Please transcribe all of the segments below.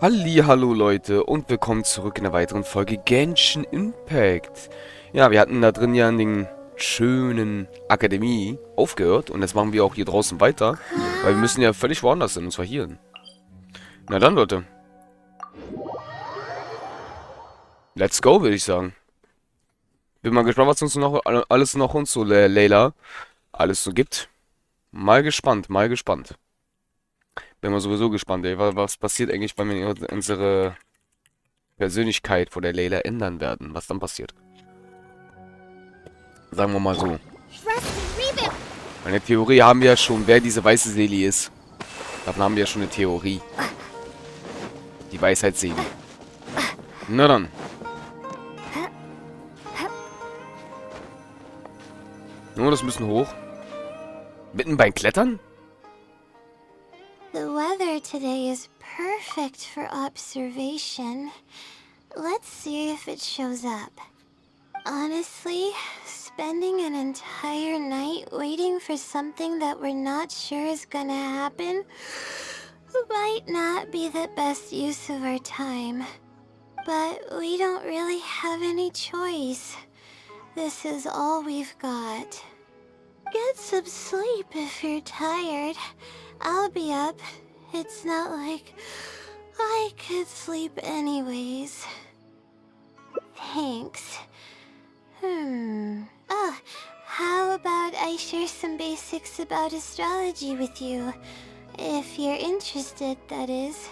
Hallo Leute und willkommen zurück in einer weiteren Folge Genshin Impact. Ja, wir hatten da drin ja in den schönen Akademie aufgehört und jetzt machen wir auch hier draußen weiter, weil wir müssen ja völlig woanders hin, und zwar hier hin. Na dann, Leute. Let's go, würde ich sagen. Bin mal gespannt, was uns noch alles noch uns so, Layla, alles so gibt. Mal gespannt, mal gespannt. Bin mal sowieso gespannt, ey, was passiert eigentlich, wenn wir unsere Persönlichkeit von der Layla ändern werden, was dann passiert. Sagen wir mal so. Eine Theorie haben wir ja schon, wer diese weiße Seele ist. Davon haben wir ja schon eine Theorie. Die Weisheitsseele. Na dann. Nur das müssen hoch. Mitten beim Klettern? The weather today is perfect for observation. Let's see if it shows up. Honestly, spending an entire night waiting for something that we're not sure is gonna happen might not be the best use of our time. But we don't really have any choice. This is all we've got. Get some sleep if you're tired. I'll be up. It's not like I could sleep anyways. Thanks. Oh, how about I share some basics about astrology with you? If you're interested, that is.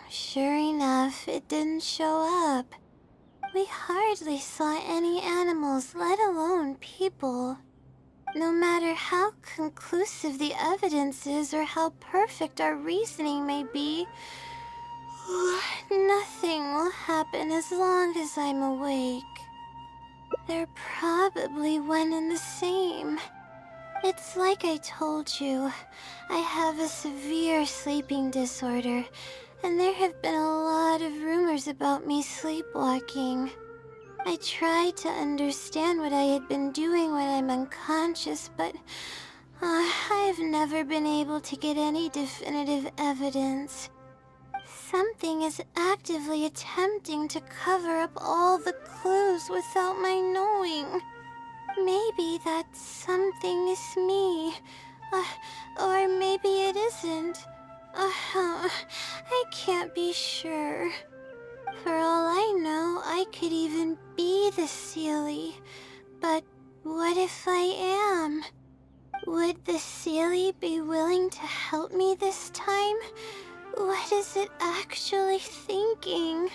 Sure enough, it didn't show up. We hardly saw any animals, let alone people. No matter how conclusive the evidence is or how perfect our reasoning may be, nothing will happen as long as I'm awake. They're probably one and the same. It's like I told you, I have a severe sleeping disorder, and there have been a lot of rumors about me sleepwalking. I tried to understand what I had been doing when I'm unconscious, but I've never been able to get any definitive evidence. Something is actively attempting to cover up all the clues without my knowing. Maybe that something is me. Or maybe it isn't. I can't be sure. For all I know, I could even be the Seelie. But what if I am? Would the Seelie be willing to help me this time? What is it actually thinking?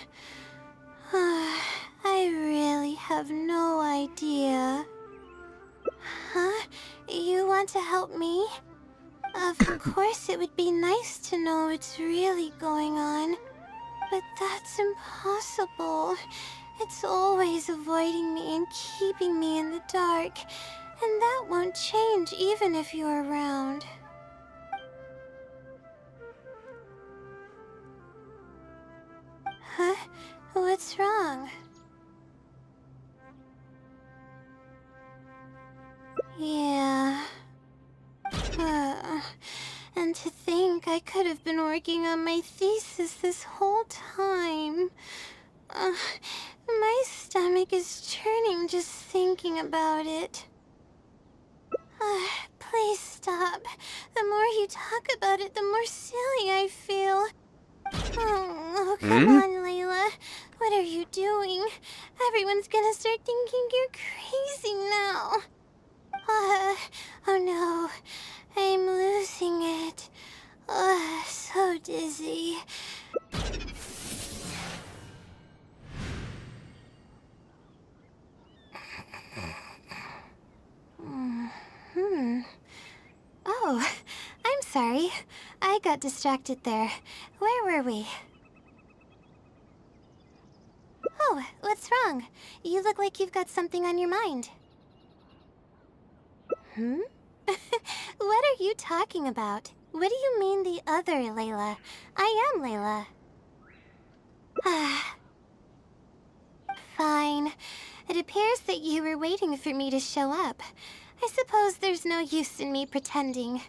I really have no idea. Huh? You want to help me? Of course it would be nice to know what's really going on. But that's impossible. It's always avoiding me and keeping me in the dark. And that won't change even if you're around. Huh? What's wrong? Yeah. And to think I could have been working on my thesis this whole time. My stomach is churning just thinking about it. Please stop. The more you talk about it, the more silly I feel. Oh, come on, Layla. What are you doing? Everyone's gonna start thinking you're crazy now. Oh no. I'm losing it. So dizzy. Oh, I'm sorry. I got distracted there. Where were we? Oh, what's wrong? You look like you've got something on your mind. What are you talking about? What do you mean the other Layla? I am Layla. appears that you were waiting for me to show up. I suppose there's no use in me pretending.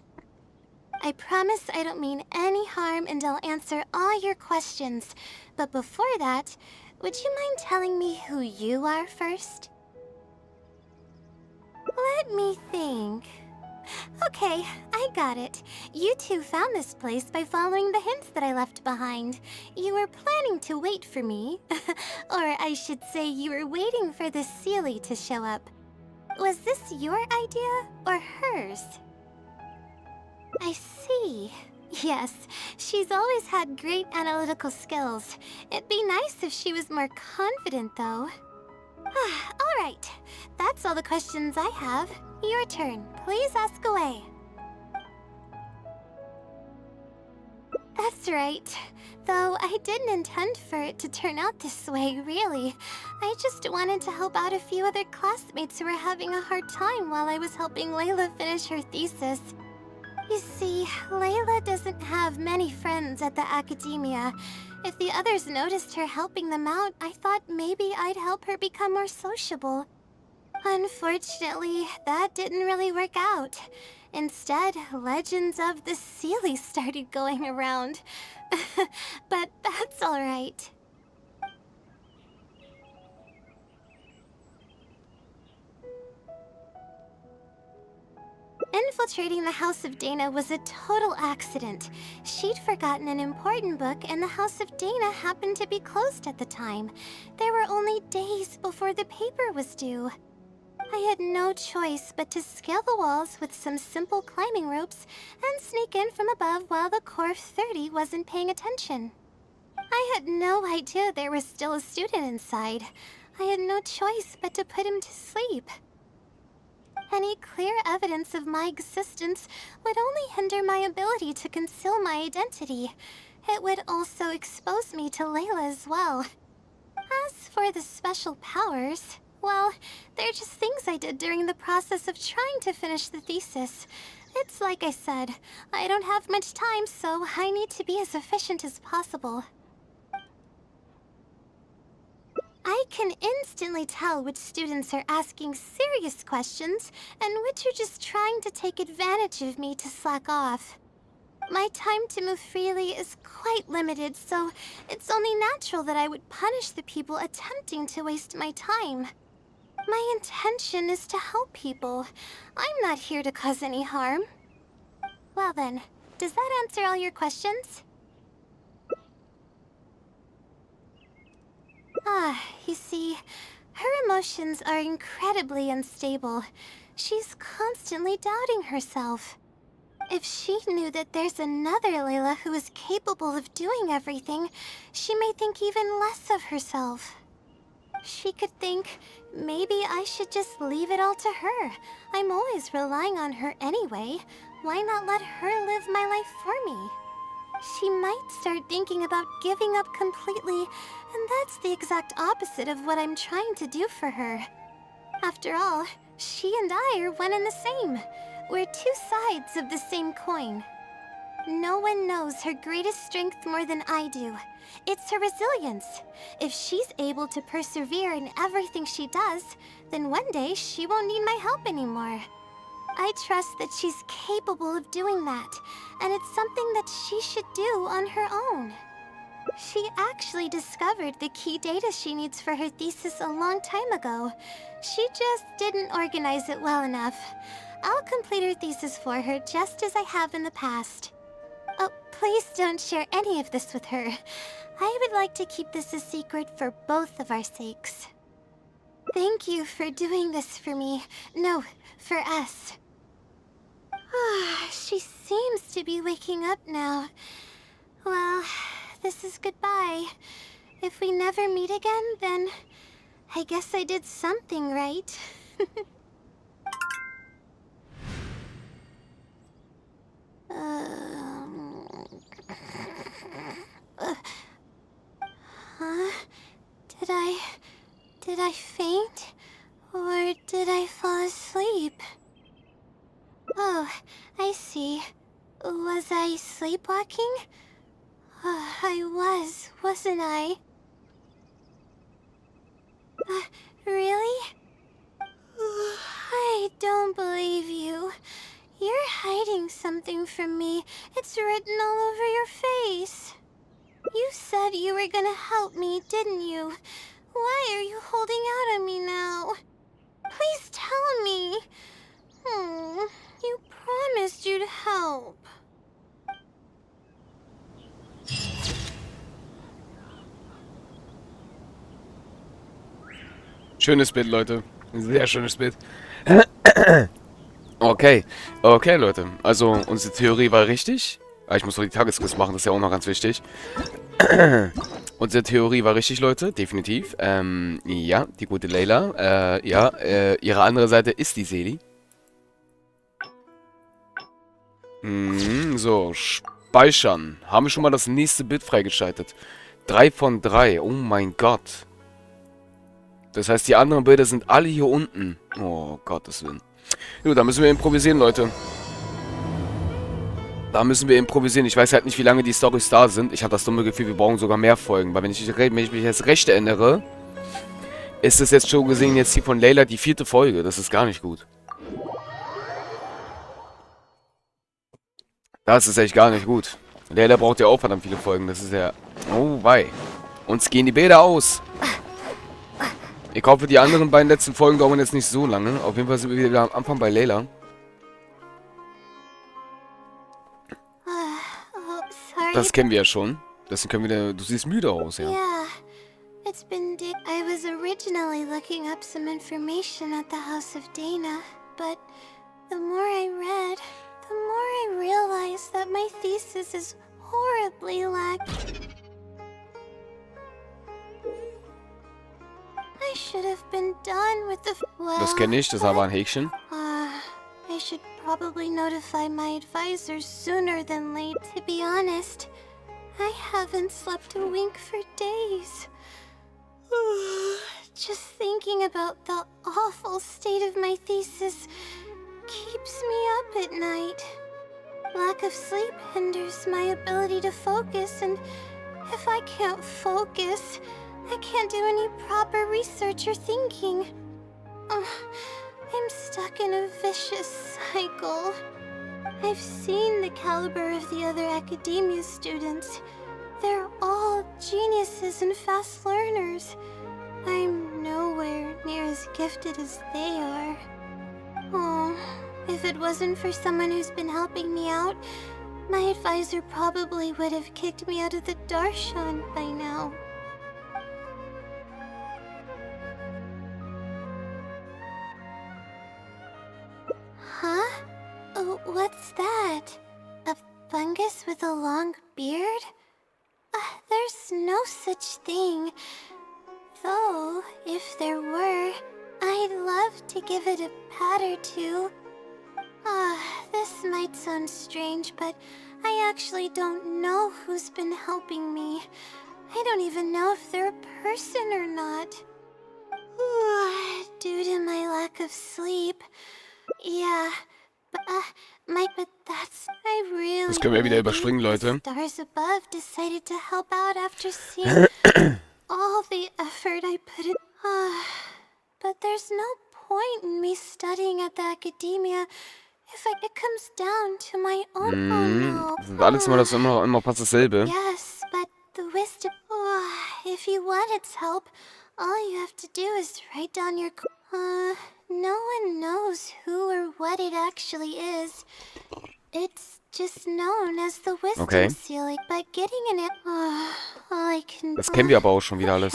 I promise I don't mean any harm and I'll answer all your questions. But before that, would you mind telling me who you are first? Let me think. Okay, I got it. You two found this place by following the hints that I left behind. You were planning to wait for me. Or I should say you were waiting for the Seelie to show up. Was this your idea or hers? I see. Yes, she's always had great analytical skills. It'd be nice if she was more confident, though. All right, that's all the questions I have. Your turn. Please ask away. That's right. Though I didn't intend for it to turn out this way, really. I just wanted to help out a few other classmates who were having a hard time while I was helping Layla finish her thesis. You see, Layla doesn't have many friends at the academia. If the others noticed her helping them out, I thought maybe I'd help her become more sociable. Unfortunately, that didn't really work out. Instead, legends of the Seelie started going around. But that's alright. Infiltrating the House of Dana was a total accident. She'd forgotten an important book, and the House of Dana happened to be closed at the time. There were only days before the paper was due. I had no choice but to scale the walls with some simple climbing ropes and sneak in from above while the core of 30 wasn't paying attention. I had no idea there was still a student inside. I had no choice but to put him to sleep. Any clear evidence of my existence would only hinder my ability to conceal my identity. It would also expose me to Layla as well. As for the special powers, well, they're just things I did during the process of trying to finish the thesis. It's like I said, I don't have much time, so I need to be as efficient as possible. I can instantly tell which students are asking serious questions and which are just trying to take advantage of me to slack off. My time to move freely is quite limited, so it's only natural that I would punish the people attempting to waste my time. My intention is to help people. I'm not here to cause any harm. Well then, does that answer all your questions? You see, her emotions are incredibly unstable. She's constantly doubting herself. If she knew that there's another Layla who is capable of doing everything, she may think even less of herself. She could think, maybe I should just leave it all to her. I'm always relying on her anyway. Why not let her live my life for me? She might start thinking about giving up completely, and that's the exact opposite of what I'm trying to do for her. After all, she and I are one and the same. We're two sides of the same coin. No one knows her greatest strength more than I do. It's her resilience. If she's able to persevere in everything she does, then one day she won't need my help anymore. I trust that she's capable of doing that, and it's something that she should do on her own. She actually discovered the key data she needs for her thesis a long time ago. She just didn't organize it well enough. I'll complete her thesis for her just as I have in the past. Oh, please don't share any of this with her. I would like to keep this a secret for both of our sakes. Thank you for doing this for me. No, for us. She seems to be waking up now. Well, this is goodbye. If we never meet again, then I guess I did something right. Huh? Did I faint? Or did I fall asleep? Oh, I see. Was I sleepwalking? I was, wasn't I? Really? don't believe you. You're hiding something from me. It's written all over your face. You said you were gonna help me, didn't you? Why are you holding out on me now? Please tell me. You promised you'd help. Schönes Bild, Leute. Sehr schönes Bild. Okay. Okay, Leute. Also, unsere Theorie war richtig. Ah, ich muss noch die Tagesquiz machen, das ist ja auch noch ganz wichtig. Unsere Theorie war richtig, Leute. Definitiv. Ja, die gute Layla. Ihre andere Seite ist die Seli. So, speichern. Haben wir schon mal das nächste Bild freigeschaltet. 3 von 3. Oh mein Gott. Das heißt, die anderen Bilder sind alle hier unten. Oh, Gottes Willen. Jo, da müssen wir improvisieren, Leute. Da müssen wir improvisieren. Ich weiß halt nicht, wie lange die Storys da sind. Ich habe das dumme Gefühl, wir brauchen sogar mehr Folgen. Weil wenn ich mich jetzt recht erinnere, ist es jetzt schon gesehen jetzt hier von Layla die 4. Folge. Das ist gar nicht gut. Das ist echt gar nicht gut. Layla braucht ja auch verdammt viele Folgen. Das ist ja... Oh, wei. Uns gehen die Bilder aus. Ich hoffe, die anderen beiden letzten Folgen dauern jetzt nicht so lange. Auf jeden Fall sind wir wieder am Anfang bei Layla. Sorry. Das kennen wir ja schon. Deswegen können wir... Du siehst müde aus, ja. Yeah. It's been I was originally looking up some information at the house of Dana, but the more I read, the more I realized that my thesis is horribly lacking. I should have been done with the... Das kenne ich, das war ein Häkchen. I should probably notify my advisors sooner than late. To be honest, I haven't slept a wink for days. Just thinking about the awful state of my thesis keeps me up at night. Lack of sleep hinders my ability to focus, and if I can't focus, I can't do any proper research or thinking. I'm stuck in a vicious cycle. I've seen the caliber of the other academia students. They're all geniuses and fast learners. I'm nowhere near as gifted as they are. Oh, if it wasn't for someone who's been helping me out, my advisor probably would have kicked me out of the Darshan by now. Huh? Oh, what's that? A fungus with a long beard? There's no such thing. Though, if there were, I'd love to give it a pat or two. This might sound strange, but I actually don't know who's been helping me. I don't even know if they're a person or not. Due to my lack of sleep. Yeah, but that's... I really... Das können wir wieder überspringen, Leute. Stars above decided to help out after seeing all the effort I put in. But there's no point in me studying at the academia if it comes down to my own... Oh, Das ist alles immer fast dasselbe. Yes, but the wisdom... if you want its help, all you have to do is write down your... no one knows who or what it actually is. It's just known as the wisdom seal, but getting in it... all I can... Das kennen wir aber auch schon wieder alles.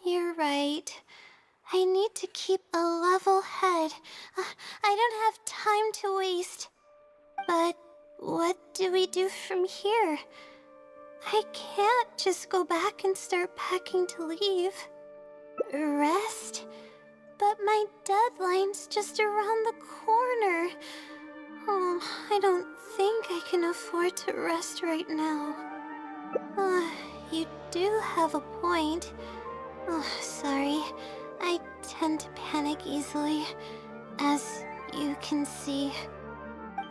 You're right. I need to keep a level head. I don't have time to waste. But what do we do from here? I can't just go back and start packing to leave. Rest? But my deadline's just around the corner. Oh, I don't think I can afford to rest right now. You do have a point. Sorry. I tend to panic easily, as you can see.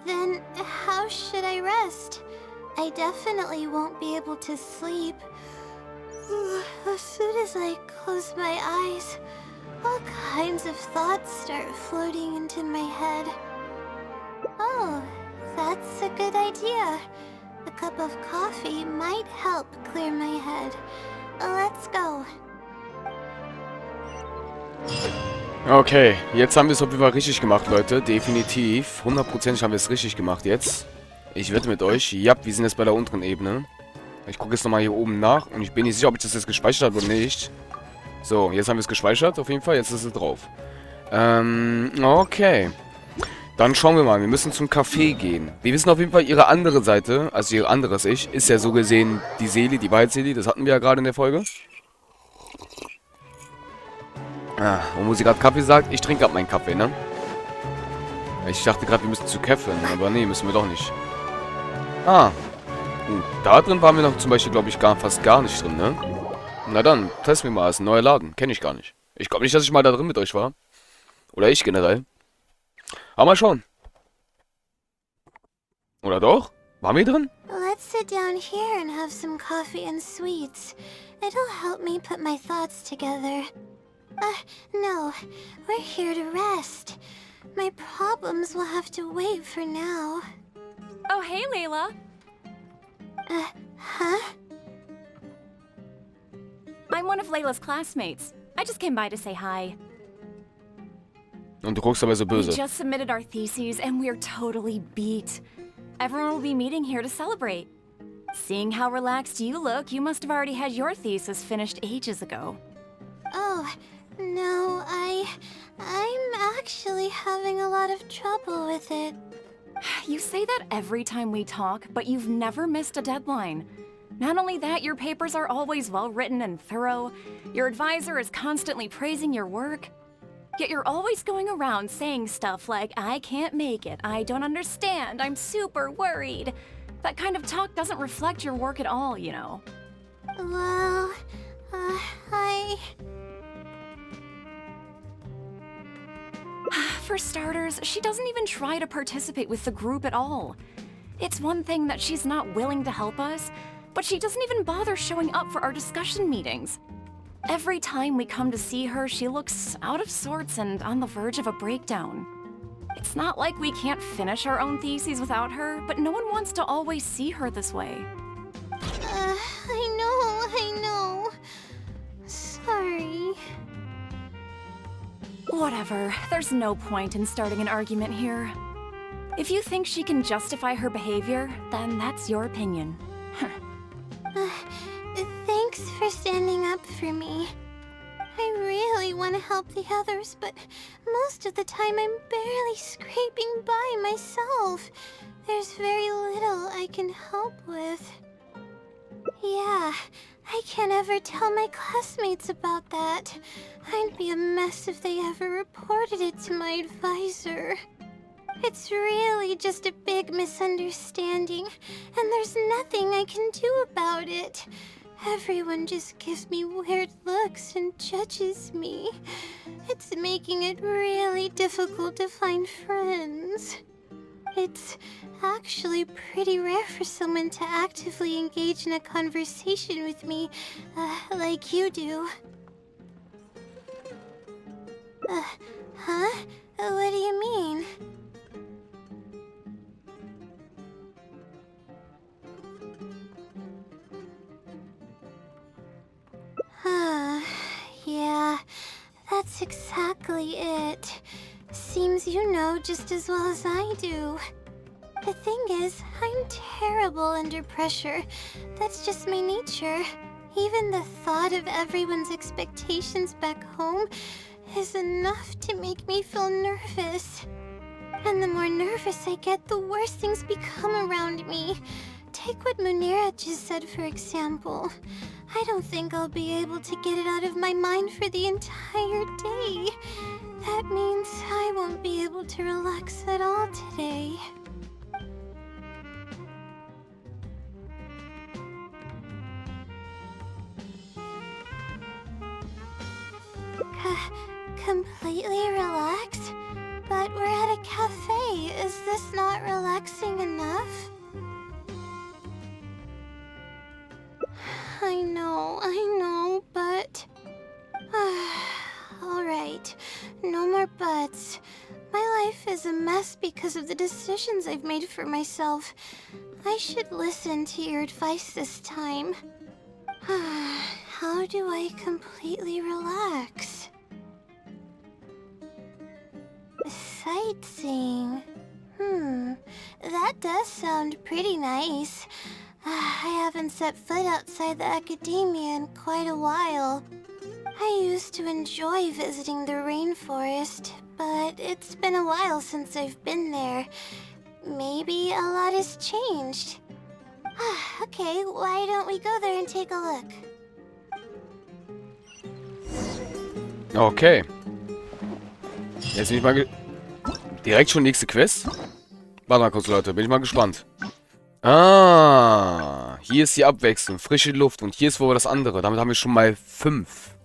Then how should I rest? I definitely won't be able to sleep. soon as I close my eyes, all kinds of thoughts start floating into my head. Oh, that's a good idea. A cup of coffee might help clear my head. Let's go. Okay, jetzt haben wir es auf jeden Fall richtig gemacht, Leute. Definitiv. 100% haben wir es richtig gemacht jetzt. Ich wette mit euch. Ja, wir sind jetzt bei der unteren Ebene. Ich gucke jetzt nochmal hier oben nach. Und ich bin nicht sicher, ob ich das jetzt gespeichert habe oder nicht. So, jetzt haben wir es gespeichert. Auf jeden Fall. Jetzt ist es drauf. Okay. Dann schauen wir mal. Wir müssen zum Café gehen. Wir wissen auf jeden Fall, ihre andere Seite, also ihr anderes Ich, ist ja so gesehen die Seele, die Wahrheitsseele. Das hatten wir ja gerade in der Folge. Ah, und wo sie gerade Kaffee sagt, ich trinke gerade meinen Kaffee, ne? Ich dachte gerade, wir müssen zu Käffeln, aber nee, müssen wir doch nicht. Ah. Da drin waren wir noch zum Beispiel, glaube ich, fast gar nicht drin, ne? Na dann, testen wir mal. Das ist ein neuer Laden. Kenne ich gar nicht. Ich glaube nicht, dass ich mal da drin mit euch war. Oder ich generell. Aber mal schauen. Oder doch? Waren wir drin? Let's sit down here and have some coffee and sweets. It'll help me put my thoughts together. No. We're here to rest. My problems will have to wait for now. Oh, hey, Layla. Huh? I'm one of Layla's classmates. I just came by to say hi. Und du guckst aber so We böse. just submitted our theses and we're totally beat. Everyone will be meeting here to celebrate. Seeing how relaxed you look, you must have already had your thesis finished ages ago. Oh, no, I'm actually having a lot of trouble with it. You say that every time we talk, but you've never missed a deadline. Not only that, your papers are always well written and thorough. Your advisor is constantly praising your work. Yet you're always going around saying stuff like, I can't make it, I don't understand, I'm super worried. That kind of talk doesn't reflect your work at all, you know. Well, For starters, she doesn't even try to participate with the group at all. It's one thing that she's not willing to help us, but she doesn't even bother showing up for our discussion meetings. Every time we come to see her, she looks out of sorts and on the verge of a breakdown. It's not like we can't finish our own theses without her, but no one wants to always see her this way. I know. Sorry. Whatever, there's no point in starting an argument here. If you think she can justify her behavior, then that's your opinion. Thanks for standing up for me. I really want to help the others, but most of the time I'm barely scraping by myself. There's very little I can help with. Yeah, I can't ever tell my classmates about that. I'd be a mess if they ever reported it to my advisor. It's really just a big misunderstanding, and there's nothing I can do about it. Everyone just gives me weird looks and judges me. It's making it really difficult to find friends. It's actually pretty rare for someone to actively engage in a conversation with me, like you do. Huh? What do you mean? Yeah, that's exactly it. Seems you know just as well as I do. The thing is, I'm terrible under pressure. That's just my nature. Even the thought of everyone's expectations back home is enough to make me feel nervous. And the more nervous I get, the worse things become around me. Take what Munira just said, for example. I don't think I'll be able to get it out of my mind for the entire day. That means I won't be able to relax at all today. Completely relaxed? But we're at a cafe. Is this not relaxing enough? I know, but our butts. My life is a mess because of the decisions I've made for myself. I should listen to your advice this time. How do I completely relax? Sightseeing. That does sound pretty nice. I haven't set foot outside the academia in quite a while. I used to enjoy visiting the rainforest, but it's been a while since I've been there. Maybe a lot has changed. Okay, why don't we go there and take a look? Okay. Jetzt bin ich mal direkt schon nächste Quest? Warte mal kurz, Leute. Bin ich mal gespannt. Ah, hier ist die Abwechslung. Frische Luft. Und hier ist wohl das andere. Damit haben wir schon mal 5.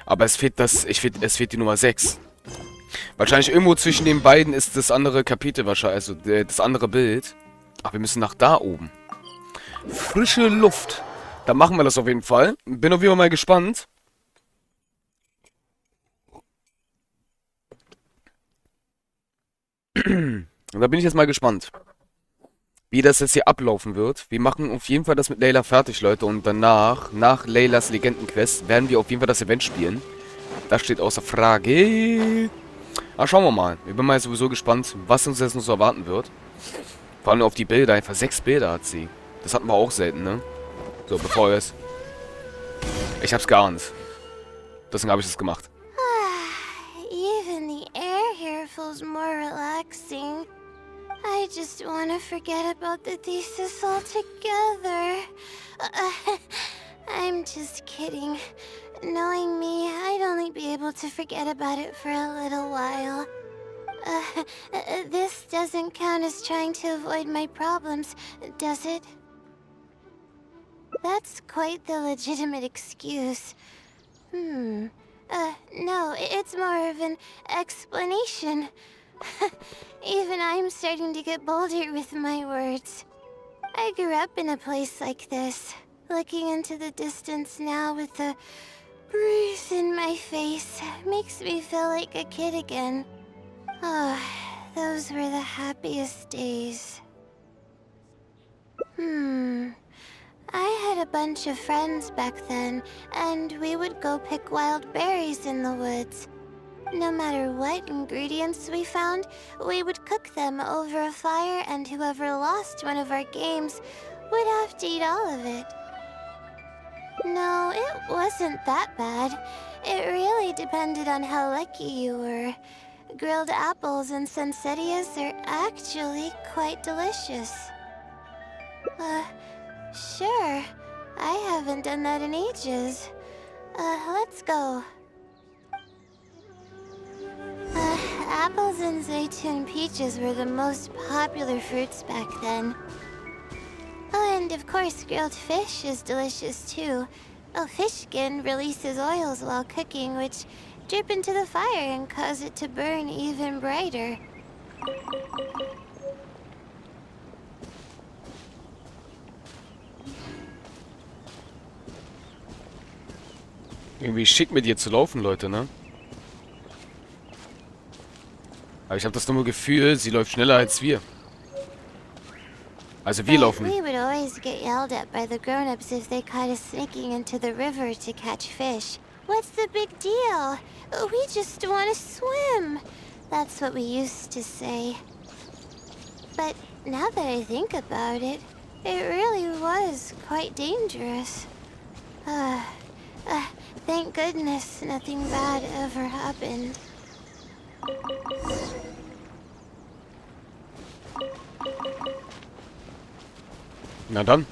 Aber es fehlt es fehlt die Nummer 6. Wahrscheinlich irgendwo zwischen den beiden ist das andere Kapitel wahrscheinlich. Also das andere Bild. Ach, wir müssen nach da oben. Frische Luft. Dann machen wir das auf jeden Fall. Bin auf jeden Fall mal gespannt. Und da bin ich jetzt mal gespannt, wie das jetzt hier ablaufen wird. Wir machen auf jeden Fall das mit Layla fertig, Leute. Und danach, nach Laylas Legendenquest, werden wir auf jeden Fall das Event spielen. Das steht außer Frage. Aber schauen wir mal. Ich bin mal sowieso gespannt, was uns jetzt noch so erwarten wird. Vor allem auf die Bilder. Einfach 6 Bilder hat sie. Das hatten wir auch selten, ne? So, bevor wir es... Ich hab's geahnt. Deswegen habe ich es gemacht. Even the air here feels more relaxing. I just want to forget about the thesis altogether. I'm just kidding. Knowing me, I'd only be able to forget about it for a little while. This doesn't count as trying to avoid my problems, does it? That's quite the legitimate excuse. No, it's more of an explanation. Even I'm starting to get bolder with my words. I grew up in a place like this. Looking into the distance now with the breeze in my face makes me feel like a kid again. Oh, those were the happiest days. I had a bunch of friends back then, and we would go pick wild berries in the woods. No matter what ingredients we found, we would cook them over a fire, and whoever lost one of our games would have to eat all of it. No, it wasn't that bad. It really depended on how lucky you were. Grilled apples and sunsettias are actually quite delicious. Sure. I haven't done that in ages. Let's go. Apples and zaytun peaches were the most popular fruits back then. Oh, and of course grilled fish is delicious too. Oh, fish skin releases oils while cooking, which drip into the fire and cause it to burn even brighter. Irgendwie schick mit ihr zu laufen, Leute, ne? Aber ich habe das dumme Gefühl, sie läuft schneller als wir. Also wir laufen. We would always get yelled at by the grown-ups if they caught us sneaking into the river to catch fish. What's the big deal? We just want to swim. That's what we used to say. But now that I think about it, it really was quite dangerous. Thank goodness nothing bad ever happened. Na dann.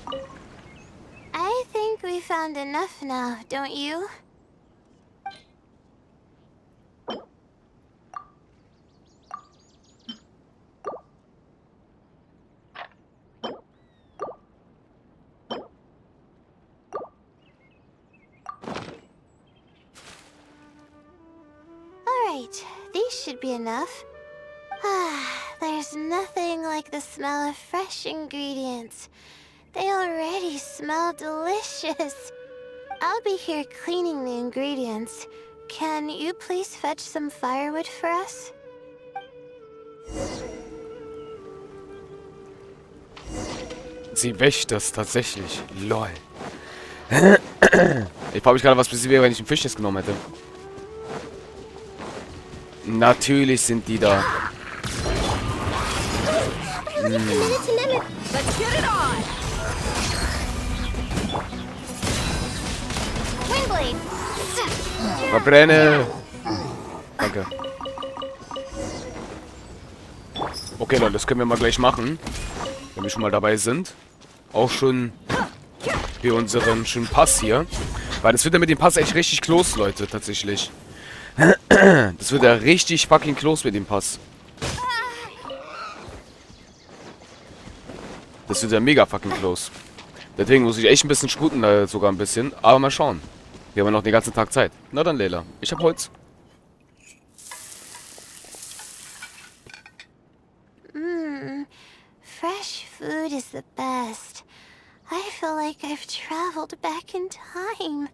I think we found enough now, don't you? Alright, these should be enough. There's nothing like the smell of fresh ingredients. They already smell delicious. I'll be here cleaning the ingredients. can you please fetch some firewood for us? Sie wäscht das tatsächlich. Lol. Ich frage mich gerade, was passiert wäre, wenn ich einen Fisch jetzt genommen hätte. Natürlich sind die da. Let's get it on! Wingblade! Verbrenne! Danke. Okay, Leute, das können wir mal gleich machen. Wenn wir schon mal dabei sind. Auch schon für unseren schönen Pass hier. Weil das wird ja mit dem Pass echt richtig close, Leute, tatsächlich. Das wird ja richtig fucking close mit dem Pass. Das wird ja mega fucking close. Deswegen muss ich echt ein bisschen sputen, sogar ein bisschen. Aber mal schauen. Wir haben ja noch den ganzen Tag Zeit. Na dann, Layla. Ich hab Holz. Fresh food is the best. I feel like I've traveled back in time.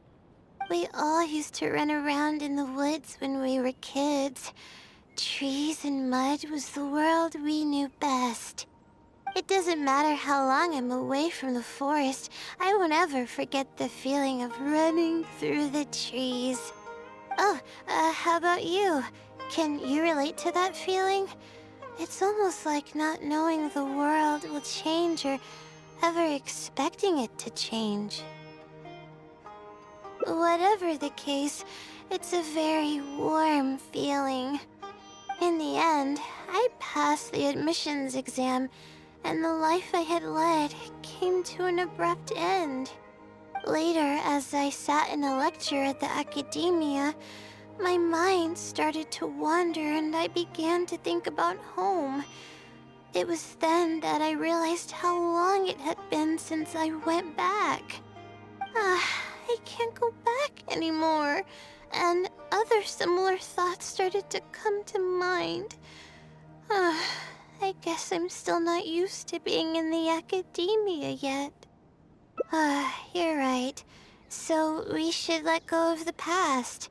We all used to run around in the woods when we were kids. Trees and mud was the world we knew best. It doesn't matter how long I'm away from the forest, I won't ever forget the feeling of running through the trees. Oh, how about you? Can you relate to that feeling? It's almost like not knowing the world will change or ever expecting it to change. Whatever the case, it's a very warm feeling. In the end, I passed the admissions exam, and the life I had led came to an abrupt end. Later, as I sat in a lecture at the academia, my mind started to wander and I began to think about home. It was then that I realized how long it had been since I went back. I can't go back anymore. And other similar thoughts started to come to mind. I guess I'm still not used to being in the academia yet. You're right. So we should let go of the past.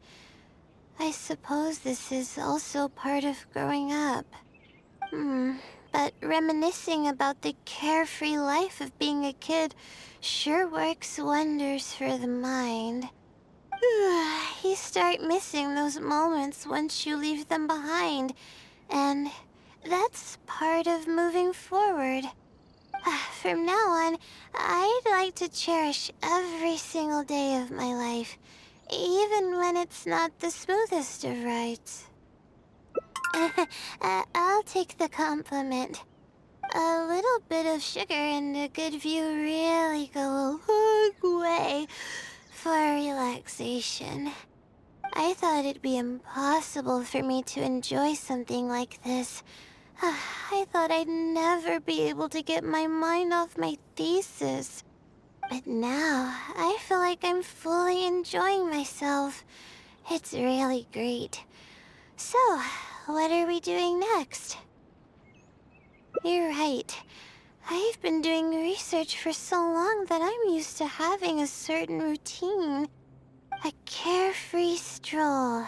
I suppose this is also part of growing up. But reminiscing about the carefree life of being a kid sure works wonders for the mind. You start missing those moments once you leave them behind, and that's part of moving forward. From now on, I'd like to cherish every single day of my life, even when it's not the smoothest of rides. I'll take the compliment. A little bit of sugar and a good view really go a long way for relaxation. I thought it'd be impossible for me to enjoy something like this. I thought I'd never be able to get my mind off my thesis. But now, I feel like I'm fully enjoying myself. It's really great. So, what are we doing next? You're right. I've been doing research for so long that I'm used to having a certain routine. A carefree stroll.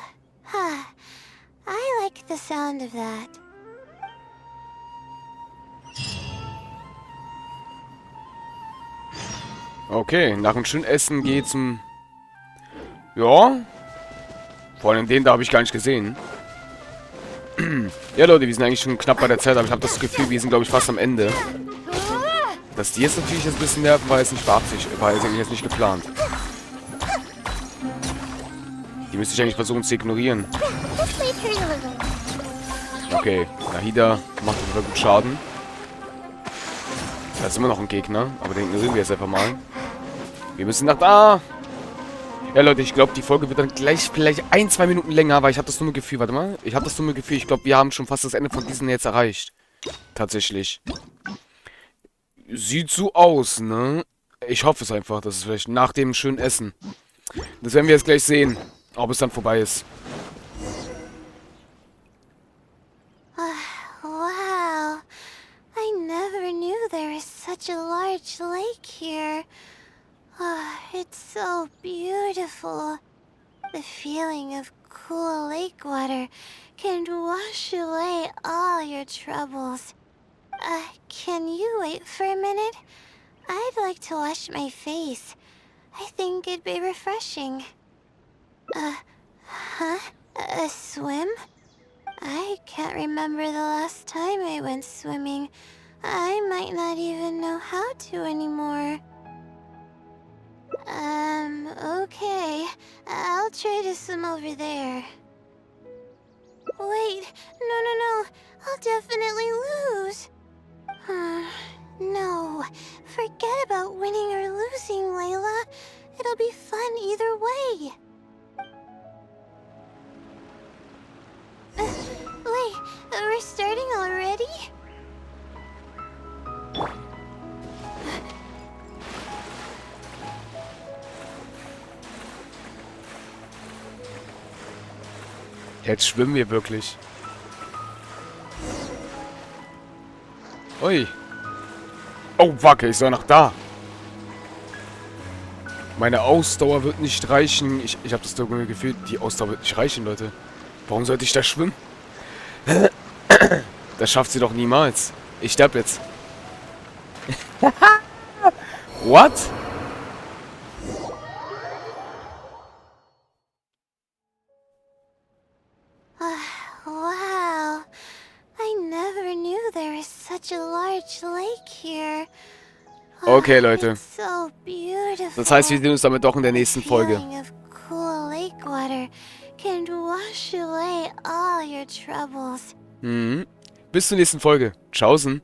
I like the sound of that. Okay, nach dem schönen Essen geht's zum... Ja. Vor allem den da habe ich gar nicht gesehen. Ja, Leute, wir sind eigentlich schon knapp bei der Zeit, aber ich habe das Gefühl, wir sind, glaube ich, fast am Ende. Dass die jetzt natürlich ein bisschen nerven, war jetzt nicht beabsichtigt, war jetzt nicht geplant. Die müsste ich eigentlich versuchen zu ignorieren. Okay, Nahida macht wieder gut Schaden. Da ist immer noch ein Gegner, aber den ignorieren wir jetzt einfach mal. Wir müssen nach da. Ja, Leute, ich glaube, die Folge wird dann gleich vielleicht 1-2 Minuten länger, weil ich habe das dumme Gefühl, warte mal. Ich habe das dumme Gefühl, ich glaube, wir haben schon fast das Ende von diesem jetzt erreicht. Tatsächlich. Sieht so aus, ne? Ich hoffe es einfach, dass es vielleicht nach dem schönen Essen. Das werden wir jetzt gleich sehen, ob es dann vorbei ist. Wow. I never knew there was such a large lake here. It's so beautiful. The feeling of cool lake water can wash away all your troubles. Can you wait for a minute? I'd like to wash my face. I think it'd be refreshing. Huh? A swim? I can't remember the last time I went swimming. I might not even know how to anymore. Okay. I'll try to swim over there. Wait, no. I'll definitely lose. No. Forget about winning or losing, Layla. It'll be fun either way. Wait, we're starting already? Jetzt schwimmen wir wirklich. Ui. Oh, wacke, ich soll nach da. Meine Ausdauer wird nicht reichen. Ich habe das Gefühl, die Ausdauer wird nicht reichen, Leute. Warum sollte ich da schwimmen? Das schafft sie doch niemals. Ich sterb jetzt. What? Wow. I never knew there was such a large lake here. Okay, Leute. It's so beautiful. Das heißt, wir sehen uns damit doch in der nächsten Folge. Feeling of cool lake water can wash away all your troubles. Bis zur nächsten Folge. Tschaußen.